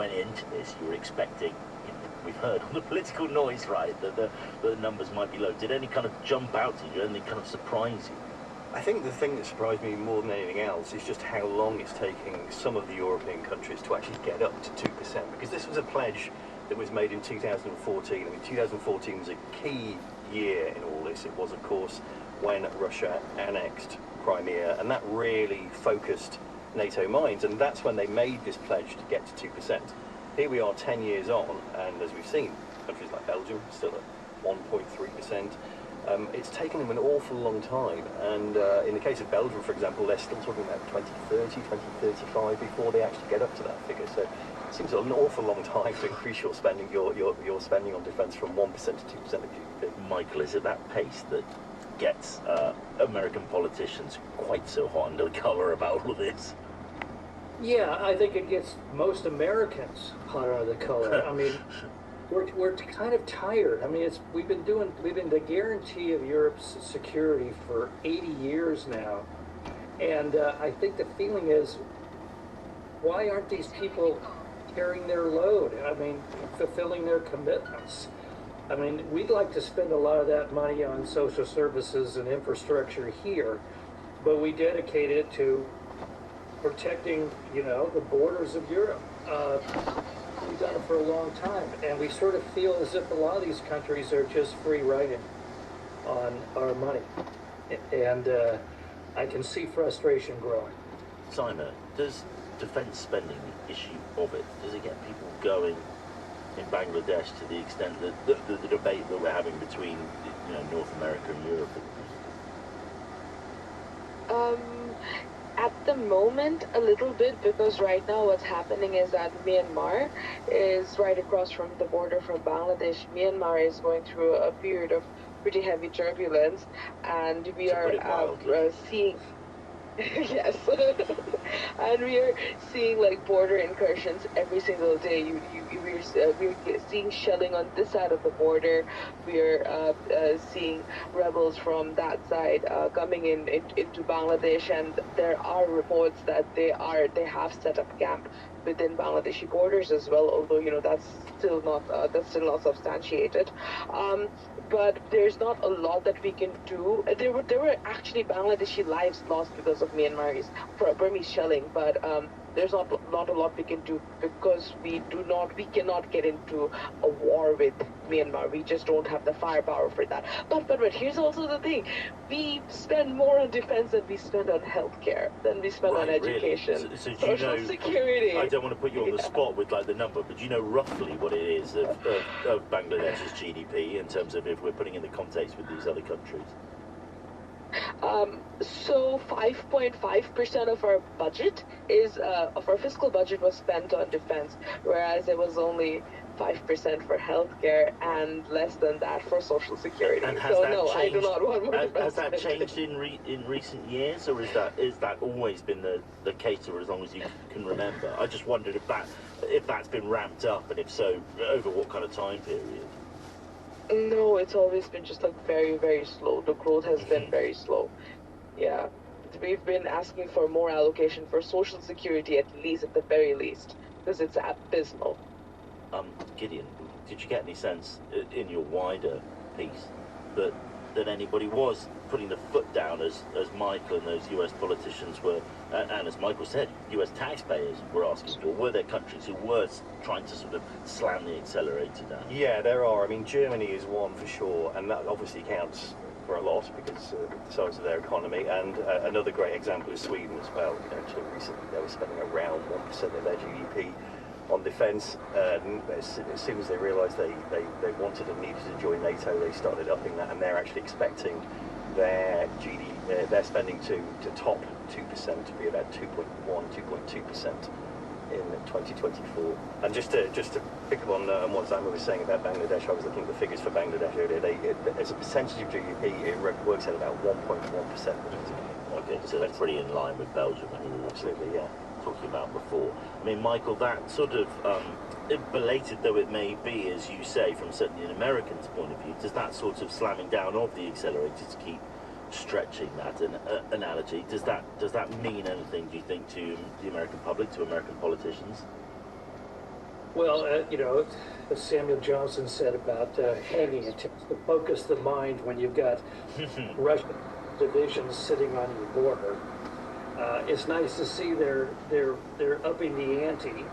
went into this, you were expecting, we've heard on the political noise, right, that the numbers might be low. Did any kind of jump out to you, any kind of surprise you? I think the thing that surprised me more than anything else is just how long it's taking some of the European countries to actually get up to 2%, because this was a pledge that was made in 2014. I mean, 2014 was a key year in all this. It was, of course, when Russia annexed Crimea, and that really focused NATO minds, and that's when they made this pledge to get to 2%. Here we are 10 years on, and as we've seen, countries like Belgium still at 1.3%. It's taken them an awful long time, and in the case of Belgium, for example, they're still talking about 2030, 2035 before they actually get up to that figure. So it seems an awful long time to increase your spending, your spending on defence from 1% to 2% of GDP. Michael, is it that pace that gets American politicians quite so hot under the collar about all of this? Yeah, I think it gets most Americans hot under the collar. I mean, we're kind of tired. I mean, we've been the guarantee of Europe's security for 80 years now, and I think the feeling is, why aren't these people carrying their load? I mean, fulfilling their commitments. I mean, we'd like to spend a lot of that money on social services and infrastructure here, but we dedicate it to protecting, the borders of Europe. We've done it for a long time, and we sort of feel as if a lot of these countries are just free riding on our money, and I can see frustration growing. Simon, does defence spending, the issue of it, does it get people going in Bangladesh to the extent that the debate that we're having between North America and Europe? At the moment, a little bit, because right now what's happening is that Myanmar is right across from the border from Bangladesh. Myanmar is going through a period of pretty heavy turbulence, and we are seeing yes, and we are seeing like border incursions every single day. We're seeing shelling on this side of the border. We're seeing rebels from that side coming into Bangladesh, and there are reports that they have set up camp within Bangladeshi borders as well. Although that's still not substantiated. But there's not a lot that we can do. There were actually Bangladeshi lives lost because of Myanmar's Burmese shelling, but there's not a lot we can do, because we cannot get into a war with Myanmar. We just don't have the firepower for that. But here's also the thing: we spend more on defense than we spend on healthcare, than we spend on education, really? So social security. I don't want to put you on the spot with the number, but do you know roughly what it is of Bangladesh's GDP in terms of, if we're putting in the context with these other countries? So 5.5% of our budget of our fiscal budget was spent on defense, whereas it was only 5% for healthcare and less than that for social security. And so no, I do not want more defense. Has that changed in recent years, or is that always been the case for as long as you can remember? I just wondered if that's been ramped up, and if so, over what kind of time period? No, it's always been just very, very slow. The growth has been very slow. Yeah. We've been asking for more allocation for social security, at the very least, because it's abysmal. Gideon, did you get any sense in your wider piece that anybody was putting the foot down as Michael and those US politicians were, and as Michael said, US taxpayers were asking for? Were there countries who were trying to sort of slam the accelerator down? Yeah, there are. I mean, Germany is one for sure, and that obviously counts for a lot because the size of their economy. And another great example is Sweden as well. Until recently, they were spending around 1% of their GDP on defence. As soon as they realised they wanted and needed to join NATO, they started upping that, and they're actually expecting their their spending to top 2%, to be about 2.2% in 2024. And just to pick up on what Simon was saying about Bangladesh, I was looking at the figures for Bangladesh earlier. As a percentage of GDP, it works at about 1.1%. Okay, so that's pretty in line with Belgium. Absolutely, yeah. Talking about before. I mean, Michael, that sort of belated though it may be, as you say, from certainly an American's point of view, does that sort of slamming down of the accelerator, to keep stretching that analogy, does that mean anything, do you think, to the American public, to American politicians? Well, as Samuel Johnson said about hanging, it tends to focus the mind when you've got Russian divisions sitting on your border. It's nice to see they're upping the ante.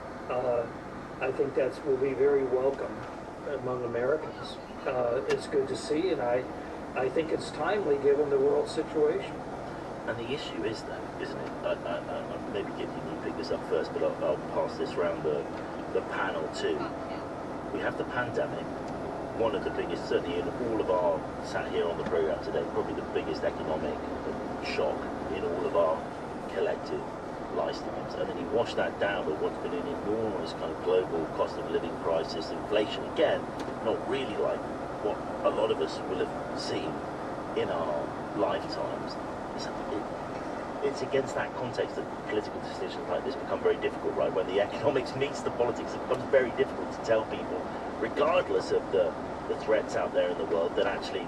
I think that will be very welcome among Americans. It's good to see, and I think it's timely given the world situation. And the issue is, though, isn't it? Maybe Gideon, you pick this up first, but I'll pass this round the panel too. We have the pandemic, one of the biggest, certainly in all of our, sat here on the programme today, probably the biggest economic shock in all of our collective lifetimes. And then you wash that down with what's been an enormous kind of global cost of living crisis, inflation, again, not really like what a lot of us will have seen in our lifetimes. It's against that context that political decisions like this become very difficult, right? When the economics meets the politics, it becomes very difficult to tell people, regardless of the threats out there in the world, that actually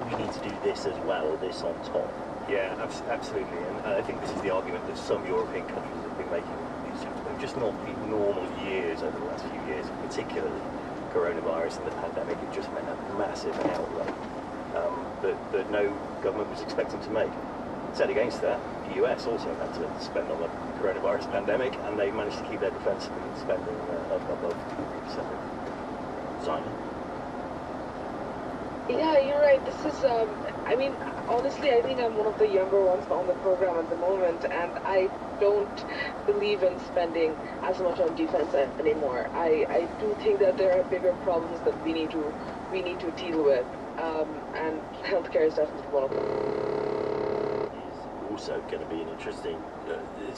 we need to do this as well, or this on top. Yeah, absolutely. And I think this is the argument that some European countries have been making. They've just not been normal years over the last few years, particularly coronavirus and the pandemic. It just meant a massive outlay that no government was expecting to make. Set against that, the US also had to spend on the coronavirus pandemic, and they managed to keep their defence spending above 3%. Simon? Yeah, you're right. This is, honestly, I think I'm one of the younger ones on the program at the moment, and I don't believe in spending as much on defense anymore. I do think that there are bigger problems that we need to deal with, and healthcare is definitely one of them. Also going to be an interesting,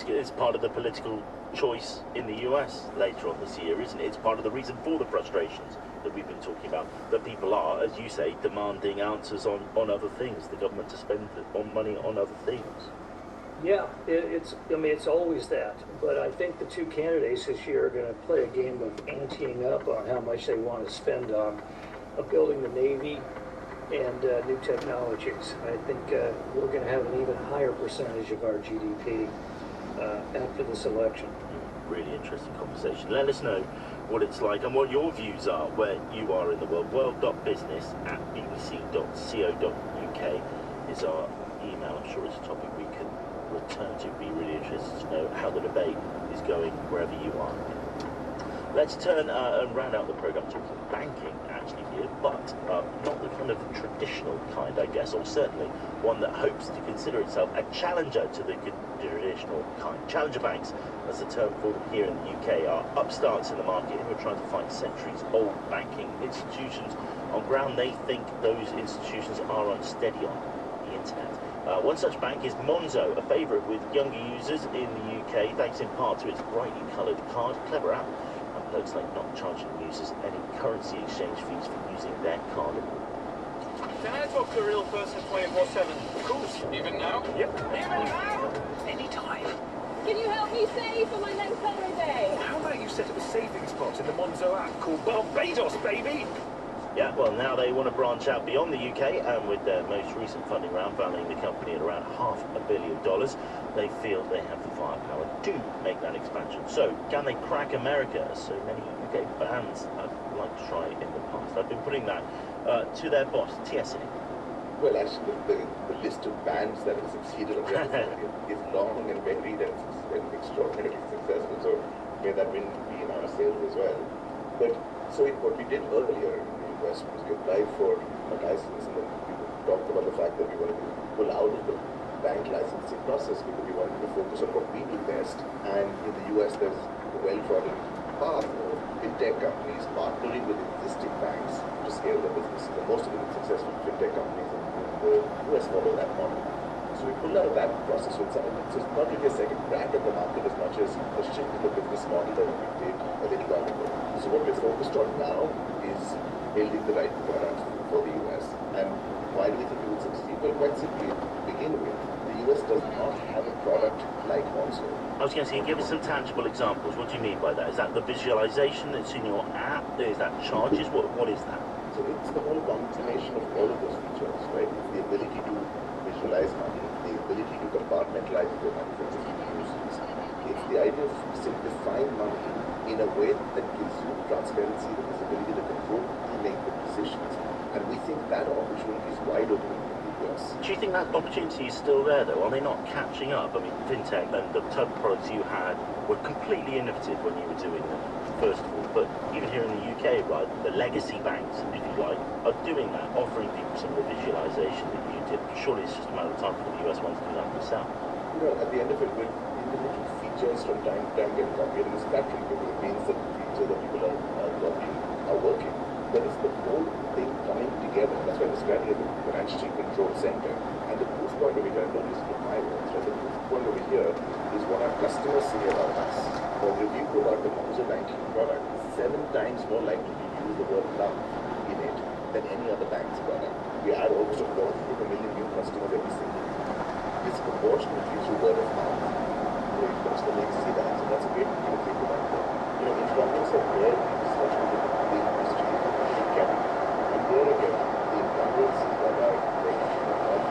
it's part of the political choice in the US later on this year, isn't it? It's part of the reason for the frustrations that we've been talking about, that people are, as you say, demanding answers on other things, the government to spend money on other things. Yeah, it's always that, but I think the two candidates this year are going to play a game of anteing up on how much they want to spend on building the Navy and new technologies. I think we're going to have an even higher percentage of our GDP after this election. Really interesting conversation. Let us know what it's like and what your views are where you are in the world. world.business@bbc.co.uk is our email. I'm sure it's a topic we can return to. Be really interested to know how the debate is going wherever you are. Let's turn and round out the programme talking banking actually here, but not the kind of traditional kind, I guess, or certainly one that hopes to consider itself a challenger to the traditional kind. Challenger banks, as the term for them here in the UK, are upstarts in the market who are trying to fight centuries-old banking institutions on ground they think those institutions are unsteady on the internet. One such bank is Monzo, a favourite with younger users in the UK, thanks in part to its brightly coloured card, clever app, looks like not charging users any currency exchange fees for using their card. Can I talk to a real person 24/7? Of course. Even now? Yep. Even now? Anytime. Can you help me save for my next holiday? How about you set up a savings box in the Monzo app called Barbados, baby? Yeah, well, now they want to branch out beyond the UK, and with their most recent funding round valuing the company at around $500 million, they feel they have the firepower to make that expansion. So, can they crack America, as so many UK bands have liked to try in the past? I've been putting that to their boss, TSA. Well, actually, the list of bands that have succeeded on the is long and varied and extraordinarily successful. So, may that win be in our sales as well. But so what we did earlier was we applied for a license, and then we talked about the fact that we wanted to pull out of the bank licensing process because we wanted to focus on what we do best. And in the US, there's a well-trodden path of fintech companies partnering with existing banks to scale their businesses. And most of the successful fintech companies in the US follow that model. So we pulled out of that process. So it's not really a second brand of the market as much as a shift in the business model that we did a little while ago. So what we're focused on now is building the right product for the US. And why do we think we will succeed? Well, quite simply, to begin with, the US does not have a product like Monzo. I was going to say, give us some tangible examples. What do you mean by that? Is that the visualization that's in your app? Is that charges? What is that? So it's the whole combination of all of those features, right? It's the ability to visualize money, the ability to compartmentalize the money from different uses. It's the idea of simplifying money in a way that gives you the transparency, the visibility, the control to make the decisions. And we think that opportunity is wide open in the US. Do you think that opportunity is still there, though? Are they not catching up? I mean, fintech and the type of products you had were completely innovative when you were doing them, first of all. But even here in the UK, right, the legacy banks, if you like, are doing that, offering people some of the visualization that you did. Surely it's just a matter of time for the US ones to do that themselves. You know, at the end of it, with individual features from time to time getting copied in this factory, because it means that the features that people are copying are working. But it's the whole thing coming together. That's why the strategy of the financial control center. And the proof point over here, I know this from my words, right? The proof point over here is what our customers say about us. The review about the Monzo 19 product is 7 times more likely to use the word love in it than any other bank's product. We add almost a million new customers every single year. It's proportionately through word of mouth. When it comes to the legacy banks, and that's a great thing to think about. You know, incumbents are there in such a the industry kept. And there again, the incumbents is what are very much involved.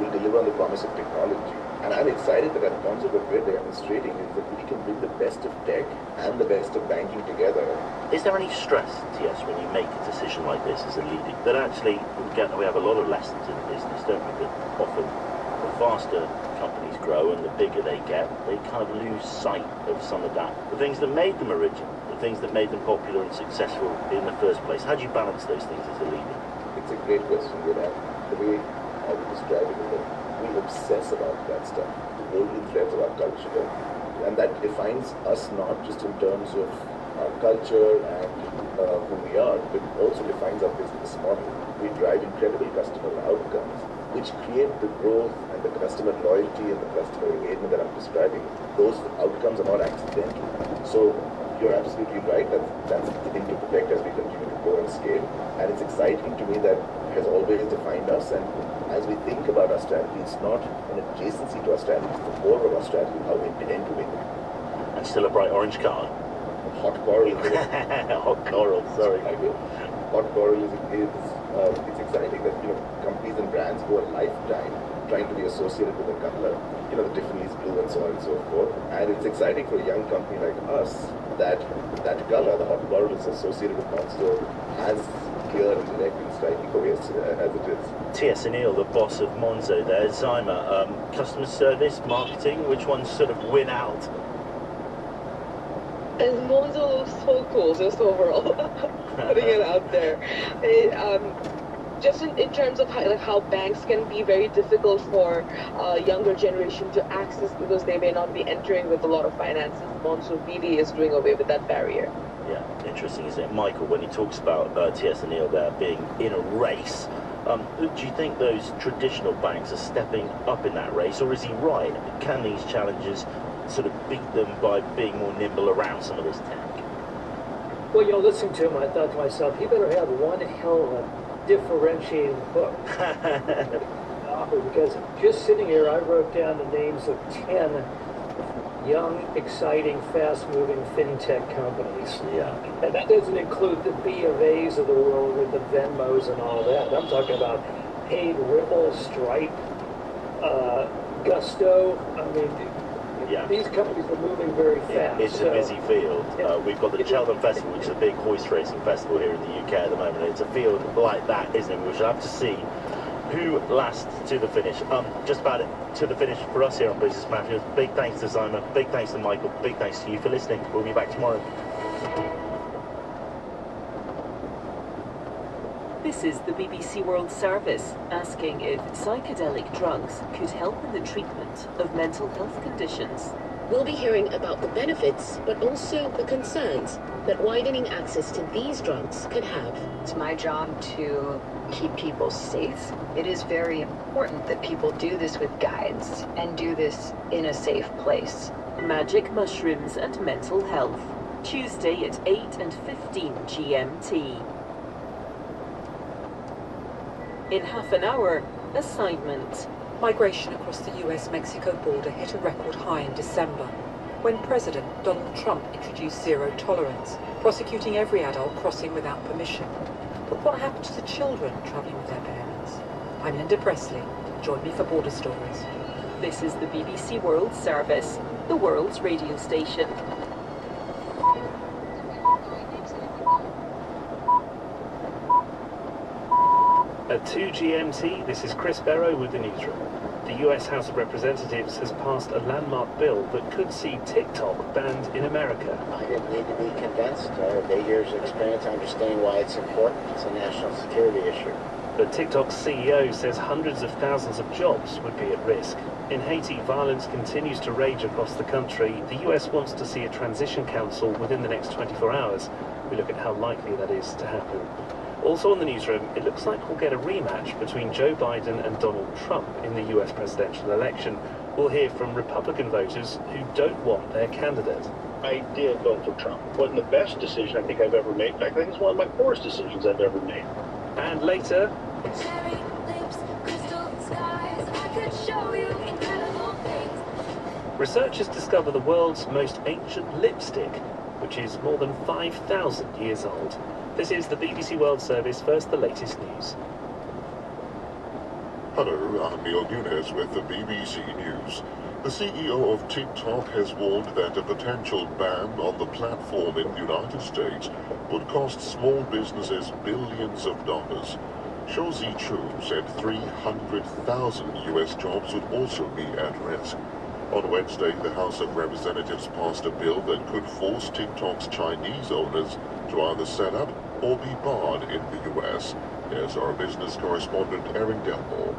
Will deliver on the promise of technology. And I'm excited that at Monzo what we're demonstrating is that we can bring the best of tech and the best of banking together. Is there any stress, TS, when you make a decision like this as a leader? That actually, we have a lot of lessons in business, don't we? That often the faster companies grow and the bigger they get, they kind of lose sight of some of that. The things that made them original, the things that made them popular and successful in the first place. How do you balance those things as a leader? It's a great question, Vinay. The way I would describe it is that we obsess about that stuff, the golden threads of our culture. And that defines us not just in terms of our culture and who we are, but also defines our business model. We drive incredible customer outcomes, which create the growth and the customer loyalty and the customer engagement that I'm describing. Those outcomes are not accidental. So you're absolutely right. That's the thing to protect as we continue to grow and scale. And it's exciting to me that has always defined us. And as we think about our strategy, it's not an adjacency to our strategy. It's the core of our strategy, how we intend to win. And still a bright orange card. Hot coral. Hot coral, sorry. I will. Hot coral is it's exciting that companies and brands go a lifetime trying to be associated with a color, the Tiffany's blue and so on and so forth. And it's exciting for a young company like us that color, the hot coral, is associated with Monzo as clear and direct and striking way as it is. T.S. Anil, the boss of Monzo there. Zyma, customer service, marketing, which ones sort of win out? And Monzo looks so cool, just overall, putting it out there. Just in terms of how banks can be very difficult for younger generation to access because they may not be entering with a lot of finances. Monzo really is doing away with that barrier. Yeah, interesting, isn't it? Michael, when he talks about T.S. Anil there being in a race, do you think those traditional banks are stepping up in that race, or is he right? Can these challengers sort of beat them by being more nimble around some of this tech? Well, listening to him, I thought to myself, he better have one hell of a differentiating hook. Because just sitting here, I wrote down the names of 10 young, exciting, fast-moving fintech companies. Yeah. And that doesn't include the B of A's of the world with the Venmos and all that. I'm talking about Paid, Ripple, Stripe, Gusto. I mean, yeah. These companies are moving very fast. It's a busy field. We've got the Cheltenham Festival, which is a big horse racing festival here in the UK at the moment. It's a field like that, isn't it? We shall have to see who lasts to the finish. Just about it to the finish for us here on Business Matters. Big thanks to Zyma, big thanks to Michael, big thanks to you for listening. We'll be back tomorrow. This is the BBC World Service, asking if psychedelic drugs could help in the treatment of mental health conditions. We'll be hearing about the benefits, but also the concerns that widening access to these drugs could have. It's my job to keep people safe. It is very important that people do this with guides and do this in a safe place. Magic mushrooms and mental health. Tuesday at 8:15 GMT. In half an hour, assignment. Migration across the US-Mexico border hit a record high in December, when President Donald Trump introduced zero tolerance, prosecuting every adult crossing without permission. But what happened to the children travelling with their parents? I'm Linda Presley. Join me for Border Stories. This is the BBC World Service, the world's radio station. At 2 GMT, this is Chris Barrow with the newsroom. The US House of Representatives has passed a landmark bill that could see TikTok banned in America. I didn't need to be convinced. 8 years of experience, I understand why it's important. It's a national security issue. But TikTok's CEO says hundreds of thousands of jobs would be at risk. In Haiti, violence continues to rage across the country. The US wants to see a transition council within the next 24 hours. We look at how likely that is to happen. Also in the newsroom, it looks like we'll get a rematch between Joe Biden and Donald Trump in the US presidential election. We'll hear from Republican voters who don't want their candidate. I did vote for Trump. It wasn't the best decision I think I've ever made. In fact, I think it's one of my poorest decisions I've ever made. And later, cherry lips, crystal skies, I could show you incredible things. researchers discover the world's most ancient lipstick, which is more than 5,000 years old. This is the BBC World Service. First, the latest news. Hello, I'm Neil Nunes with the BBC News. The CEO of TikTok has warned that a potential ban on the platform in the United States would cost small businesses billions of dollars. Shou Zi-Chu said 300,000 US jobs would also be at risk. On Wednesday, the House of Representatives passed a bill that could force TikTok's Chinese owners to either set up or be barred in the US. Here's our business correspondent Erin Delmore.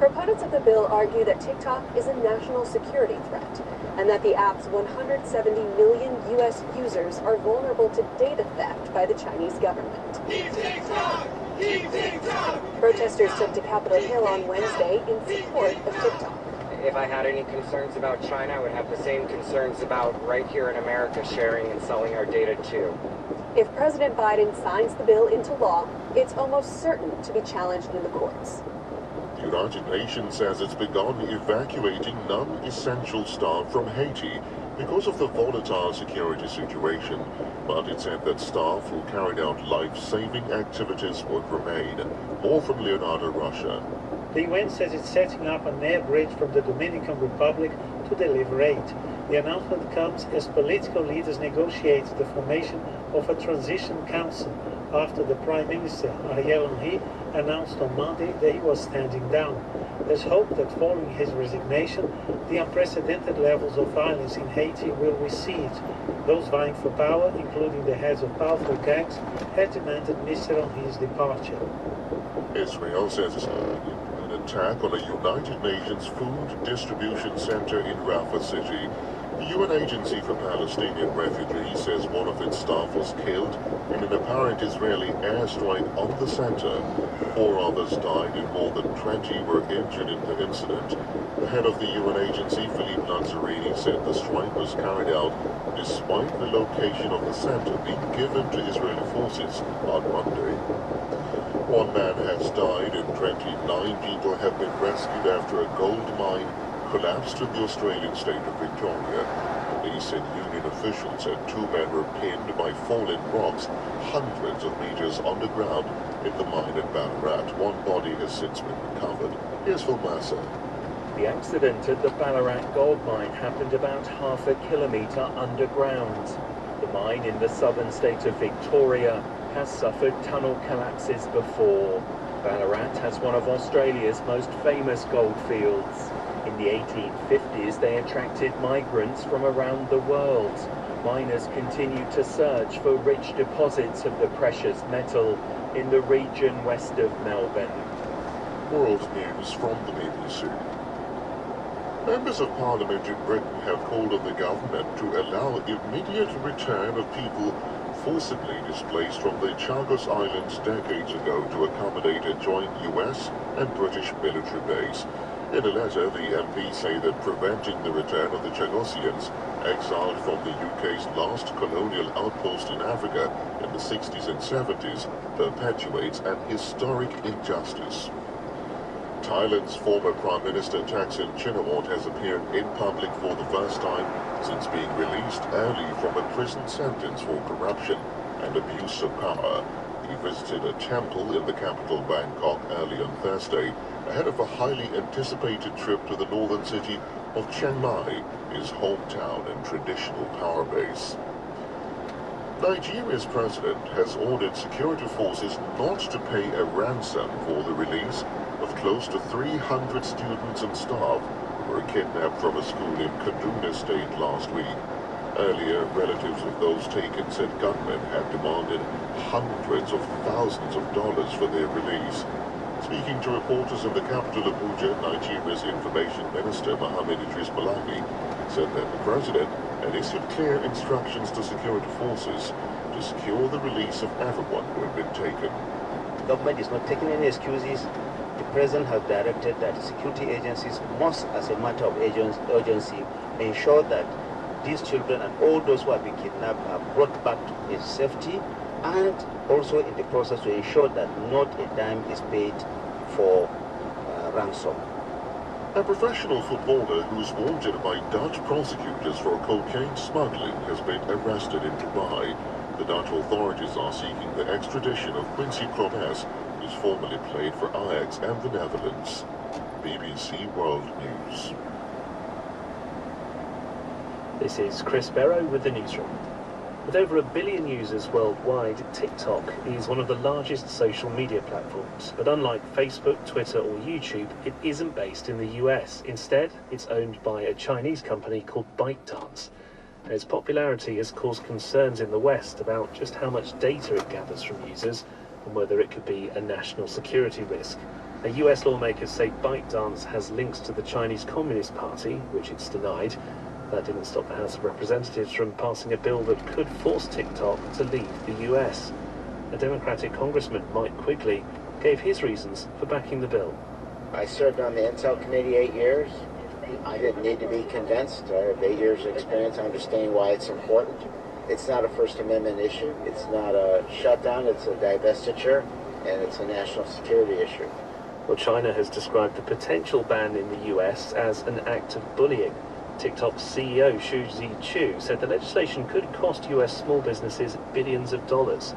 Proponents of the bill argue that TikTok is a national security threat and that the app's 170 million US users are vulnerable to data theft by the Chinese government. Keep TikTok! Keep TikTok! Protesters took to Capitol Hill on Wednesday in support of TikTok. If I had any concerns about China, I would have the same concerns about right here in America sharing and selling our data too. If President Biden signs the bill into law, it's almost certain to be challenged in the courts. The United Nations says it's begun evacuating non-essential staff from Haiti because of the volatile security situation, but it said that staff who carried out life-saving activities would remain. More from Leonardo Russia. The UN says it's setting up an air bridge from the Dominican Republic to deliver aid. The announcement comes as political leaders negotiate the formation of a transition council after the Prime Minister, Ariel Henry, announced on Monday that he was standing down. There's hope that following his resignation, the unprecedented levels of violence in Haiti will recede. Those vying for power, including the heads of powerful gangs, had demanded Mr. Henry's departure. Israel says it's an attack on a United Nations food distribution center in Rafah City. The UN Agency for Palestinian Refugees says one of its staff was killed in an apparent Israeli airstrike on the center. 4 others died and more than 20 were injured in the incident. The head of the UN agency, Philippe Lazzarini, said the strike was carried out despite the location of the center being given to Israeli forces on Monday. 1 man has died and 29 people have been rescued after a gold mine collapsed in the Australian state of Victoria. Police and union officials said 2 men were pinned by fallen rocks hundreds of meters underground in the mine at Ballarat. 1 body has since been recovered. Here's Phil Massa. The accident at the Ballarat gold mine happened about half a kilometre underground. The mine in the southern state of Victoria has suffered tunnel collapses before. Ballarat has one of Australia's most famous gold fields. In the 1850s, they attracted migrants from around the world. Miners continue to search for rich deposits of the precious metal in the region west of Melbourne. World news from the BBC. Members of Parliament in Britain have called on the government to allow immediate return of people forcibly displaced from the Chagos Islands decades ago to accommodate a joint US and British military base. In a letter, the MPs say that preventing the return of the Chagosians, exiled from the UK's last colonial outpost in Africa in the 60s and 70s, perpetuates an historic injustice. Thailand's former Prime Minister Thaksin Shinawatra has appeared in public for the first time since being released early from a prison sentence for corruption and abuse of power. He visited a temple in the capital Bangkok early on Thursday, ahead of a highly anticipated trip to the northern city of Chiang Mai, his hometown and traditional power base. Nigeria's president has ordered security forces not to pay a ransom for the release of close to 300 students and staff who were kidnapped from a school in Kaduna State last week. Earlier, relatives of those taken said gunmen had demanded hundreds of thousands of dollars for their release. Speaking to reporters in the capital Abuja, Nigeria's Information Minister Mohammed Idris Malami said that the president had issued clear instructions to security forces to secure the release of everyone who had been taken. The government is not taking any excuses. The president has directed that security agencies must, as a matter of urgency, ensure that these children and all those who have been kidnapped are brought back in safety, and also in the process to ensure that not a dime is paid for ransom. A professional footballer who's wanted by Dutch prosecutors for cocaine smuggling has been arrested in Dubai. The Dutch authorities are seeking the extradition of Quincy Promes, who's formerly played for Ajax and the Netherlands. BBC World News. This is Chris Barrow with the newsroom. With over 1 billion users worldwide, TikTok is one of the largest social media platforms. But unlike Facebook, Twitter or YouTube, it isn't based in the US. Instead, it's owned by a Chinese company called ByteDance. And its popularity has caused concerns in the West about just how much data it gathers from users and whether it could be a national security risk. Now, US lawmakers say ByteDance has links to the Chinese Communist Party, which it's denied. That didn't stop the House of Representatives from passing a bill that could force TikTok to leave the US. A Democratic Congressman, Mike Quigley, gave his reasons for backing the bill. I served on the Intel Committee 8 years. I didn't need to be convinced. I have 8 years of experience understanding why it's important. It's not a First Amendment issue. It's not a shutdown. It's a divestiture, and it's a national security issue. Well, China has described the potential ban in the US as an act of bullying. TikTok's CEO Xu Zichu said the legislation could cost US small businesses billions of dollars.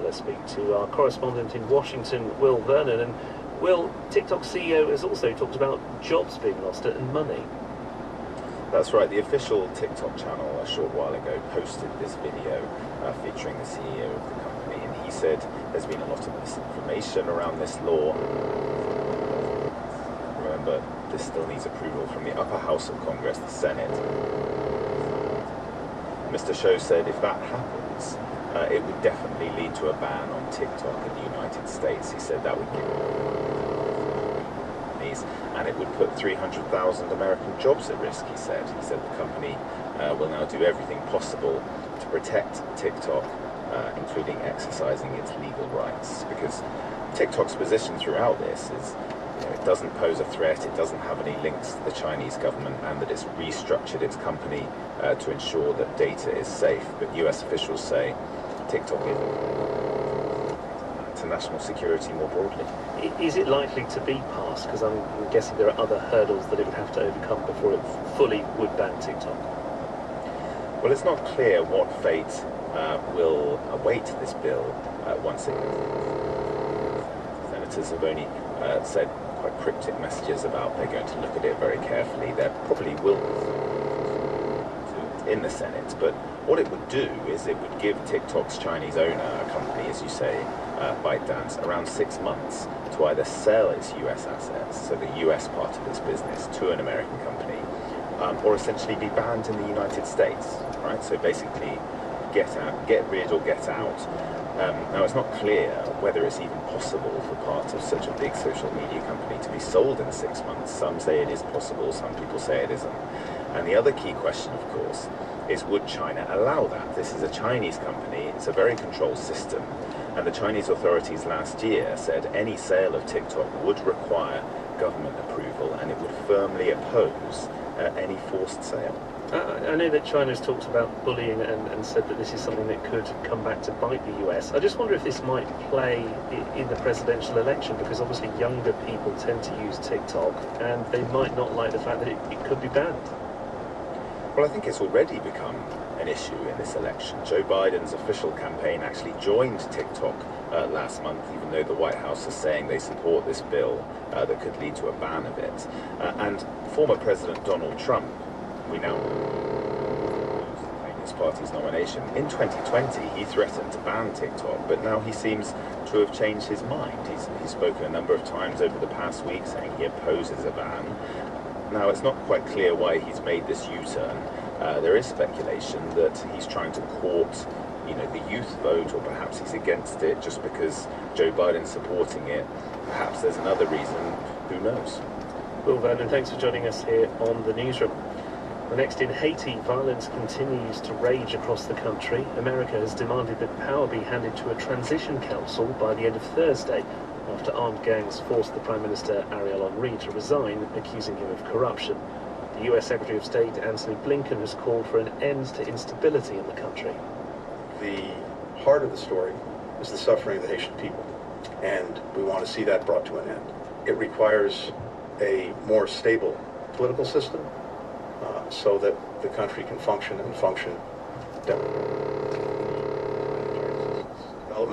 Let's speak to our correspondent in Washington, Will Vernon. And Will, TikTok's CEO has also talked about jobs being lost and money. That's right. The official TikTok channel a short while ago posted this video featuring the CEO of the company, and he said there's been a lot of misinformation around this law. Remember, this still needs approval from the upper house of Congress, the Senate. Mr. Shou said if that happens, it would definitely lead to a ban on TikTok in the United States. He said that would give companies, and it would put 300,000 American jobs at risk, he said. He said the company will now do everything possible to protect TikTok, including exercising its legal rights, because TikTok's position throughout this is it doesn't pose a threat, it doesn't have any links to the Chinese government, and that it's restructured its company to ensure that data is safe. But US officials say TikTok is to national security more broadly. Is it likely to be passed? Because I'm guessing there are other hurdles that it would have to overcome before it fully would ban TikTok. Well, it's not clear what fate will await this bill once it... Senators have only said quite cryptic messages about they're going to look at it very carefully. There probably will be in the Senate, but what it would do is it would give TikTok's Chinese owner, a company, as you say, ByteDance, around 6 months to either sell its US assets, so the US part of its business, to an American company, or essentially be banned in the United States, right? So basically get rid or get out. Now, it's not clear whether it's even possible for part of such a big social media company to be sold in 6 months. Some say it is possible, some people say it isn't. And the other key question, of course, is would China allow that? This is a Chinese company, it's a very controlled system, and the Chinese authorities last year said any sale of TikTok would require government approval, and it would firmly oppose any forced sale. I know that China's talked about bullying and said that this is something that could come back to bite the US. I just wonder if this might play in the presidential election, because obviously younger people tend to use TikTok and they might not like the fact that it could be banned. Well, I think it's already become an issue in this election. Joe Biden's official campaign actually joined TikTok last month, even though the White House is saying they support this bill that could lead to a ban of it. And former President Donald Trump, we now his party's nomination. In 2020, he threatened to ban TikTok, but now he seems to have changed his mind. He's spoken a number of times over the past week saying he opposes a ban. Now, it's not quite clear why he's made this U-turn. There is speculation that he's trying to court, the youth vote, or perhaps he's against it just because Joe Biden's supporting it. Perhaps there's another reason. Who knows? Will Vernon, thanks for joining us here on the newsroom. Well, next, in Haiti, violence continues to rage across the country. America has demanded that power be handed to a transition council by the end of Thursday, after armed gangs forced the Prime Minister Ariel Henry to resign, accusing him of corruption. The US Secretary of State Antony Blinken has called for an end to instability in the country. The heart of the story is the suffering of the Haitian people, and we want to see that brought to an end. It requires a more stable political system so that the country can function development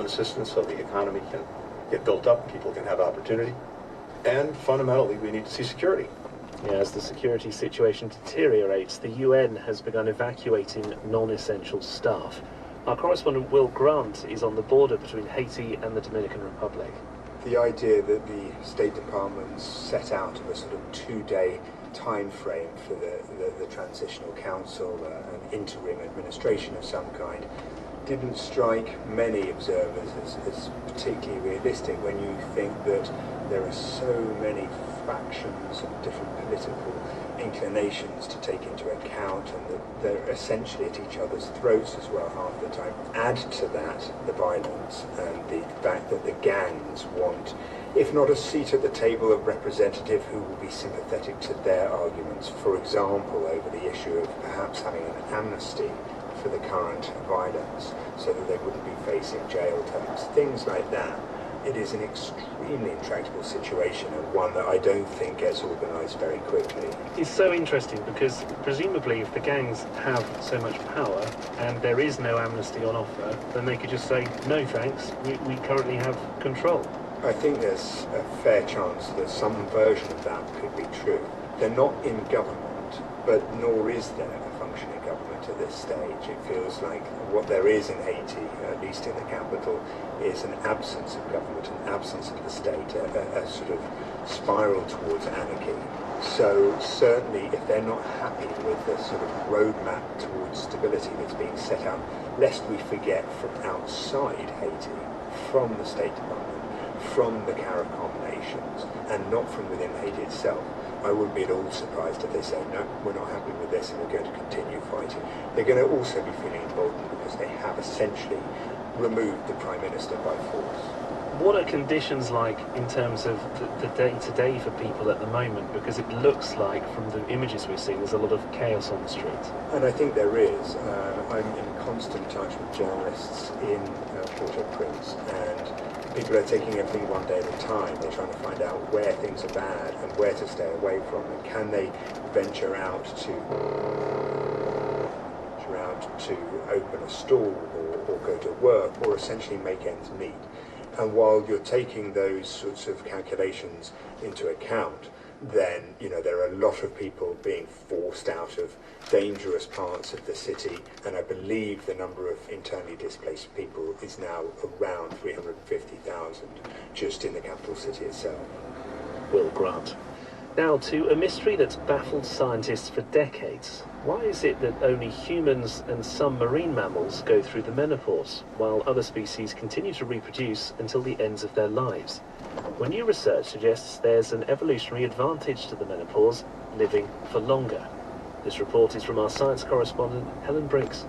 assistance so the economy can get built up, people can have opportunity, and fundamentally we need to see security. Yeah, as the security situation deteriorates, the UN has begun evacuating non-essential staff. Our correspondent Will Grant is on the border between Haiti and the Dominican Republic. The idea that the State Department set out a sort of 2-day time frame for the Transitional Council, an interim administration of some kind, didn't strike many observers as particularly realistic when you think that there are so many factions and different political inclinations to take into account, and that they're essentially at each other's throats as well half the time. Add to that the violence and the fact that the gangs want, if not a seat at the table, a representative who will be sympathetic to their arguments, for example over the issue of perhaps having an amnesty for the current violence so that they wouldn't be facing jail terms, things like that. It is an extremely intractable situation, and one that I don't think gets organised very quickly. It's so interesting because presumably if the gangs have so much power and there is no amnesty on offer, then they could just say, no thanks, we currently have control. I think there's a fair chance that some version of that could be true. They're not in government, but nor is there a functioning government at this stage. It feels like what there is in Haiti, at least in the capital, is an absence of government, an absence of the state, a sort of spiral towards anarchy. So certainly if they're not happy with the sort of roadmap towards stability that's being set out, lest we forget from outside Haiti, from the State Department, from the CARICOM nations, and not from within Haiti itself, I wouldn't be at all surprised if they say, no, we're not happy with this and we're going to continue fighting. They're going to also be feeling emboldened because they have essentially removed the Prime Minister by force. What are conditions like in terms of the day-to-day for people at the moment? Because it looks like, from the images we've seen, there's a lot of chaos on the street. And I think there is. I'm in constant touch with journalists in Port-au-Prince, and people are taking everything one day at a time. They're trying to find out where things are bad and where to stay away from, and can they venture out to open a stall or go to work, or essentially make ends meet. And while you're taking those sorts of calculations into account, then there are a lot of people being forced out of dangerous parts of the city, and I believe the number of internally displaced people is now around 350,000 just in the capital city itself. Will Grant. Now to a mystery that's baffled scientists for decades. Why is it that only humans and some marine mammals go through the menopause, while other species continue to reproduce until the ends of their lives? Well, new research suggests there's an evolutionary advantage to the menopause, living for longer. This report is from our science correspondent, Helen Briggs.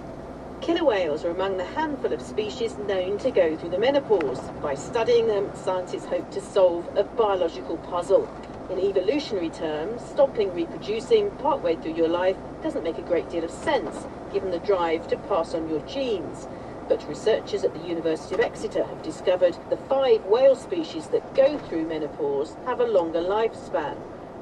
Killer whales are among the handful of species known to go through the menopause. By studying them, scientists hope to solve a biological puzzle. In evolutionary terms, stopping reproducing partway through your life doesn't make a great deal of sense, given the drive to pass on your genes. But researchers at the University of Exeter have discovered the 5 whale species that go through menopause have a longer lifespan.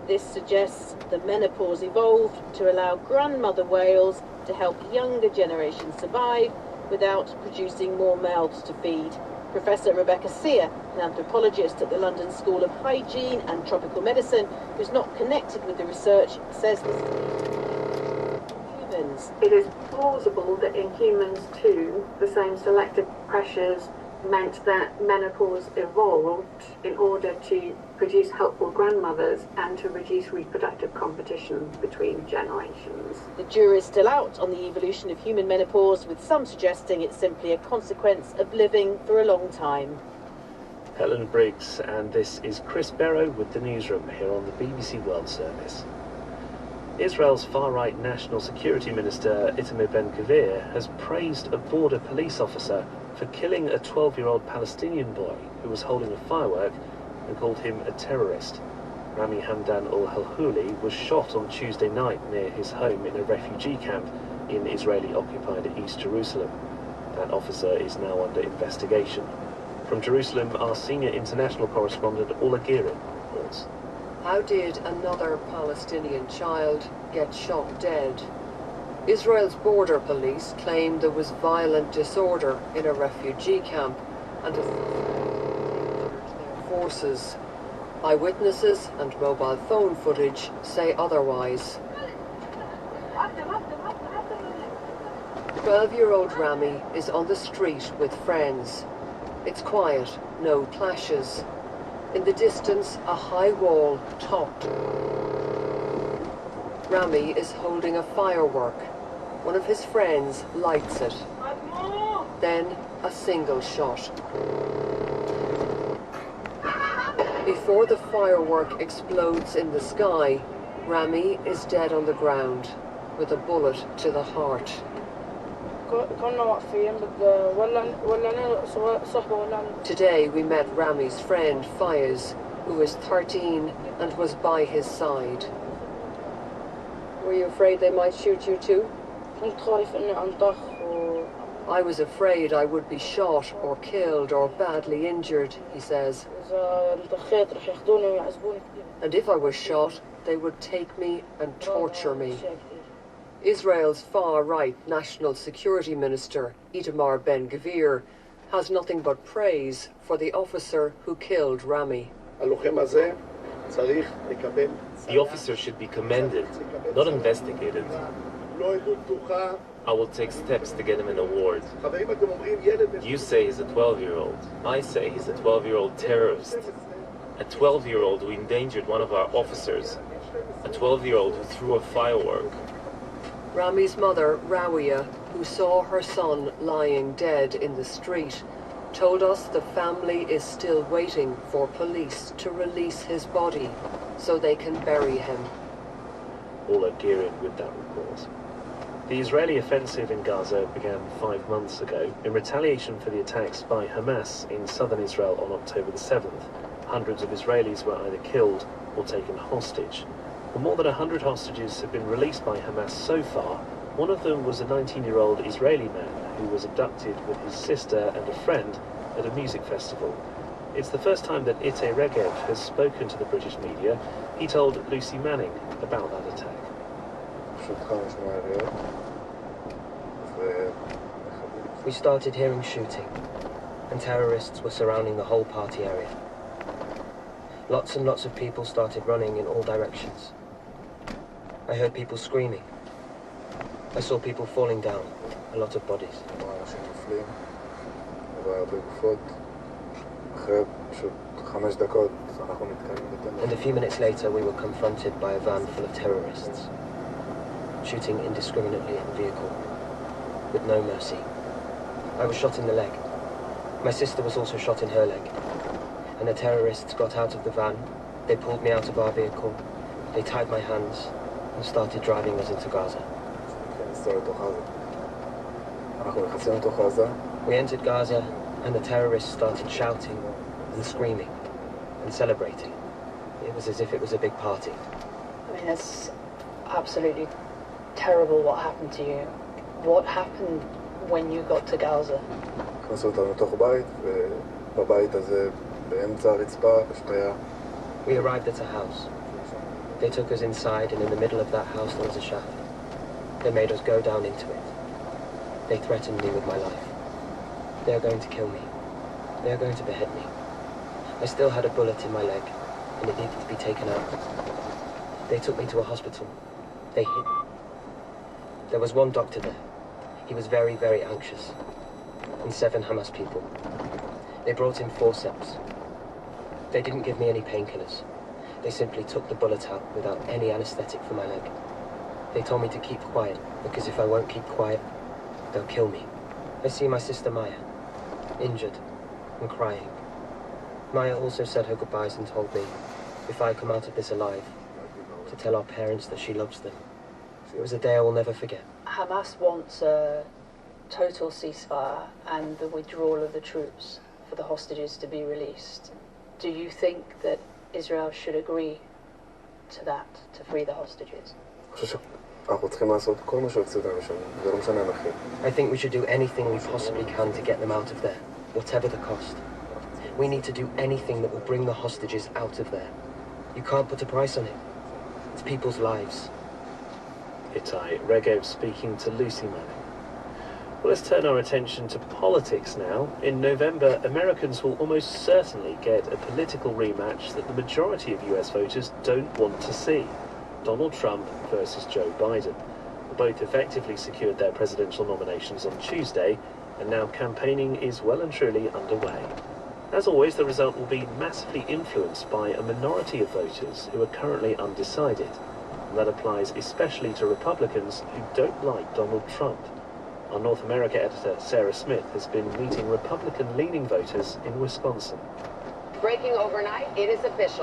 This suggests the menopause evolved to allow grandmother whales to help younger generations survive without producing more mouths to feed. Professor Rebecca Sear, an anthropologist at the London School of Hygiene and Tropical Medicine, who's not connected with the research, says this humans. It is plausible that in humans too, the same selective pressures meant that menopause evolved in order to produce helpful grandmothers and to reduce reproductive competition between generations. The jury is still out on the evolution of human menopause, with some suggesting it's simply a consequence of living for a long time. Helen Briggs, and this is Chris Barrow with the newsroom here on the BBC World Service. Israel's far-right National Security Minister Itamar Ben-Gvir has praised a border police officer for killing a 12-year-old Palestinian boy who was holding a firework and called him a terrorist. Rami Hamdan al-Halhouli was shot on Tuesday night near his home in a refugee camp in Israeli-occupied East Jerusalem. That officer is now under investigation. From Jerusalem, our senior international correspondent Ola Gearin reports. How did another Palestinian child get shot dead? Israel's border police claimed there was violent disorder in a refugee camp and their forces. Eyewitnesses and mobile phone footage say otherwise. 12-year-old Rami is on the street with friends. It's quiet, no clashes. In the distance, a high wall topped. Rami is holding a firework. One of his friends lights it. Then a single shot. Before the firework explodes in the sky, Rami is dead on the ground with a bullet to the heart. Today we met Rami's friend Fayez, who is 13 and was by his side. Were you afraid they might shoot you too? I was afraid I would be shot or killed or badly injured, he says. And if I was shot, they would take me and torture me. Israel's far-right National Security Minister, Itamar Ben-Gvir, has nothing but praise for the officer who killed Rami. The officer should be commended, not investigated. I will take steps to get him an award. You say he's a 12-year-old. I say he's a 12-year-old terrorist. A 12-year-old who endangered one of our officers. A 12-year-old who threw a firework. Rami's mother, Rawia, who saw her son lying dead in the street, told us the family is still waiting for police to release his body so they can bury him. Ola Gearin with that report. The Israeli offensive in Gaza began 5 months ago in retaliation for the attacks by Hamas in southern Israel on October the 7th. Hundreds of Israelis were either killed or taken hostage. Well, more than 100 hostages have been released by Hamas so far. One of them was a 19-year-old Israeli man who was abducted with his sister and a friend at a music festival. It's the first time that Itay Regev has spoken to the British media. He told Lucy Manning about that attack. We started hearing shooting, and terrorists were surrounding the whole party area. Lots and lots of people started running in all directions. I heard people screaming. I saw people falling down, a lot of bodies. And a few minutes later, we were confronted by a van full of terrorists, shooting indiscriminately at the vehicle, with no mercy. I was shot in the leg. My sister was also shot in her leg. And the terrorists got out of the van. They pulled me out of our vehicle. They tied my hands and started driving us into Gaza. We entered Gaza, and the terrorists started shouting and screaming and celebrating. It was as if it was a big party. I mean, it's absolutely terrible what happened to you. What happened when you got to Gaza? We arrived at a house. They took us inside, and in the middle of that house there was a shaft. They made us go down into it. They threatened me with my life. They are going to kill me. They are going to behead me. I still had a bullet in my leg, and it needed to be taken out. They took me to a hospital. They hid. There was one doctor there. He was very, very anxious. And 7 Hamas people. They brought in forceps. They didn't give me any painkillers. They simply took the bullet out without any anesthetic for my leg. They told me to keep quiet, because if I won't keep quiet, they'll kill me. I see my sister Maya, injured and crying. Maya also said her goodbyes and told me, if I come out of this alive, to tell our parents that she loves them. It was a day I will never forget. Hamas wants a total ceasefire and the withdrawal of the troops for the hostages to be released. Do you think that Israel should agree to that, to free the hostages? I think we should do anything we possibly can to get them out of there, whatever the cost. We need to do anything that will bring the hostages out of there. You can't put a price on it. It's people's lives. Itai Regev speaking to Lucy Manning. Well, let's turn our attention to politics now. In November, Americans will almost certainly get a political rematch that the majority of US voters don't want to see. Donald Trump versus Joe Biden. Both effectively secured their presidential nominations on Tuesday, and now campaigning is well and truly underway. As always, the result will be massively influenced by a minority of voters who are currently undecided. And that applies especially to Republicans who don't like Donald Trump. Our North America editor, Sarah Smith, has been meeting Republican-leaning voters in Wisconsin. Breaking overnight, it is official.